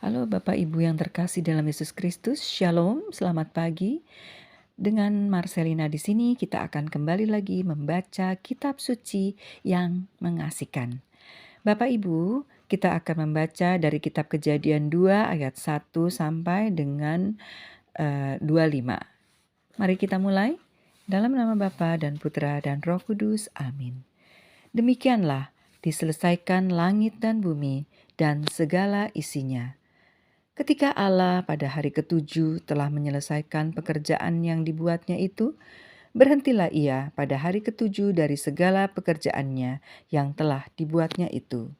Halo Bapak Ibu yang terkasih dalam Yesus Kristus, Shalom, selamat pagi. Dengan Marcelina di sini kita akan kembali lagi membaca kitab suci yang mengasihkan. Bapak Ibu, kita akan membaca dari kitab Kejadian 2 ayat 1 sampai dengan 25. Mari kita mulai. Dalam nama Bapa dan Putra dan Roh Kudus, amin. Demikianlah diselesaikan langit dan bumi dan segala isinya. Ketika Allah pada hari ketujuh telah menyelesaikan pekerjaan yang dibuatnya itu, berhentilah ia pada hari ketujuh dari segala pekerjaannya yang telah dibuatnya itu.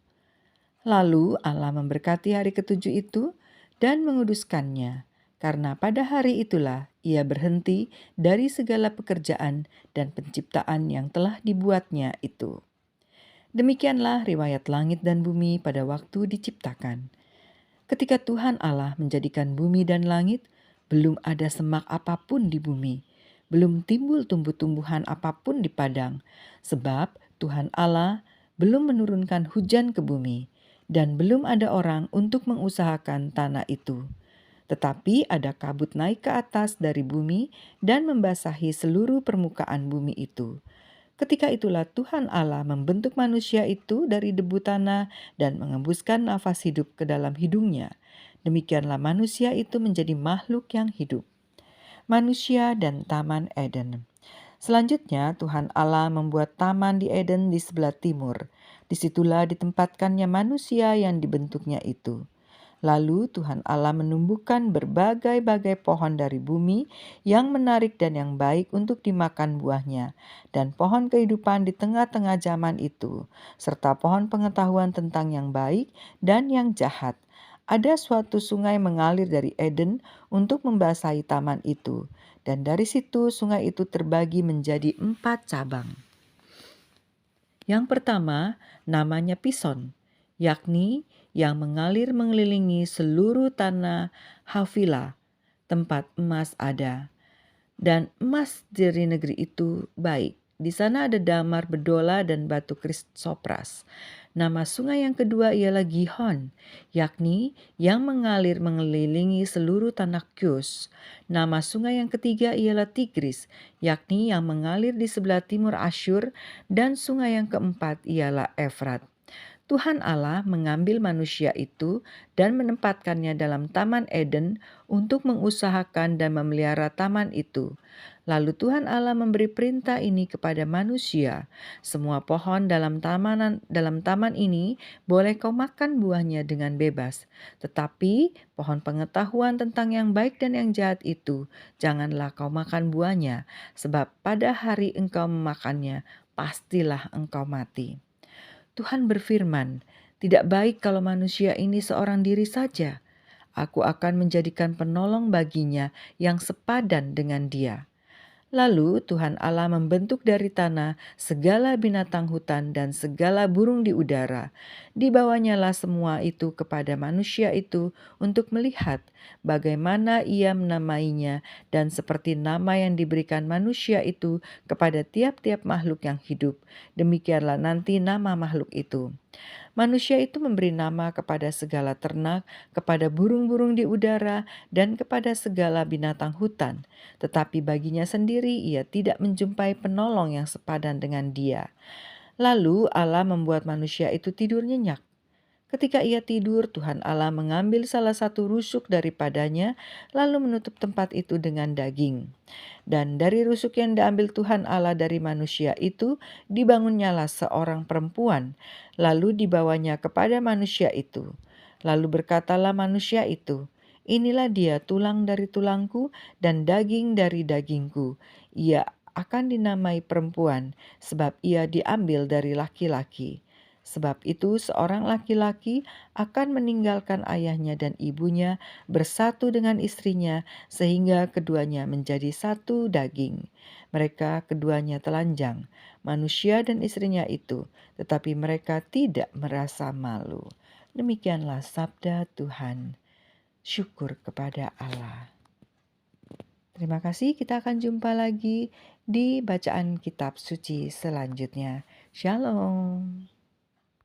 Lalu Allah memberkati hari ketujuh itu dan menguduskannya, karena pada hari itulah ia berhenti dari segala pekerjaan dan penciptaan yang telah dibuatnya itu. Demikianlah riwayat langit dan bumi pada waktu diciptakan. Ketika Tuhan Allah menjadikan bumi dan langit, belum ada semak apapun di bumi, belum timbul tumbuh-tumbuhan apapun di padang, sebab Tuhan Allah belum menurunkan hujan ke bumi, dan belum ada orang untuk mengusahakan tanah itu. Tetapi ada kabut naik ke atas dari bumi dan membasahi seluruh permukaan bumi itu. Ketika itulah Tuhan Allah membentuk manusia itu dari debu tanah dan mengembuskan nafas hidup ke dalam hidungnya. Demikianlah manusia itu menjadi makhluk yang hidup. Manusia dan Taman Eden. Selanjutnya Tuhan Allah membuat taman di Eden di sebelah timur. Disitulah ditempatkannya manusia yang dibentuknya itu. Lalu Tuhan Allah menumbuhkan berbagai-bagai pohon dari bumi yang menarik dan yang baik untuk dimakan buahnya, dan pohon kehidupan di tengah-tengah zaman itu, serta pohon pengetahuan tentang yang baik dan yang jahat. Ada suatu sungai mengalir dari Eden untuk membasahi taman itu, dan dari situ sungai itu terbagi menjadi 4 cabang. Yang pertama namanya Pison, yakni yang mengalir mengelilingi seluruh tanah Havilah, tempat emas ada. Dan emas dari negeri itu baik. Di sana ada damar bedola dan batu krisopras. Nama sungai yang kedua ialah Gihon, yakni yang mengalir mengelilingi seluruh tanah Kyus. Nama sungai yang ketiga ialah Tigris, yakni yang mengalir di sebelah timur Asyur, dan sungai yang keempat ialah Efrat. Tuhan Allah mengambil manusia itu dan menempatkannya dalam Taman Eden untuk mengusahakan dan memelihara taman itu. Lalu Tuhan Allah memberi perintah ini kepada manusia. Semua pohon dalam taman ini boleh kau makan buahnya dengan bebas. Tetapi pohon pengetahuan tentang yang baik dan yang jahat itu, janganlah kau makan buahnya, sebab pada hari engkau memakannya, pastilah engkau mati. Tuhan berfirman, "Tidak baik kalau manusia ini seorang diri saja. Aku akan menjadikan penolong baginya yang sepadan dengan dia." Lalu Tuhan Allah membentuk dari tanah segala binatang hutan dan segala burung di udara. Dibawanyalah semua itu kepada manusia itu untuk melihat bagaimana ia menamainya, dan seperti nama yang diberikan manusia itu kepada tiap-tiap makhluk yang hidup, demikianlah nanti nama makhluk itu. Manusia itu memberi nama kepada segala ternak, kepada burung-burung di udara, dan kepada segala binatang hutan. Tetapi baginya sendiri ia tidak menjumpai penolong yang sepadan dengan dia. Lalu Allah membuat manusia itu tidur nyenyak. Ketika ia tidur, Tuhan Allah mengambil salah satu rusuk daripadanya, lalu menutup tempat itu dengan daging. Dan dari rusuk yang diambil Tuhan Allah dari manusia itu, dibangunnyalah seorang perempuan, lalu dibawanya kepada manusia itu. Lalu berkatalah manusia itu, "Inilah dia tulang dari tulangku dan daging dari dagingku. Ia akan dinamai perempuan, sebab ia diambil dari laki-laki. Sebab itu seorang laki-laki akan meninggalkan ayahnya dan ibunya, bersatu dengan istrinya, sehingga keduanya menjadi satu daging. Mereka keduanya telanjang, manusia dan istrinya itu, tetapi mereka tidak merasa malu." Demikianlah sabda Tuhan. Syukur kepada Allah. Terima kasih, kita akan jumpa lagi di bacaan kitab suci selanjutnya. Shalom.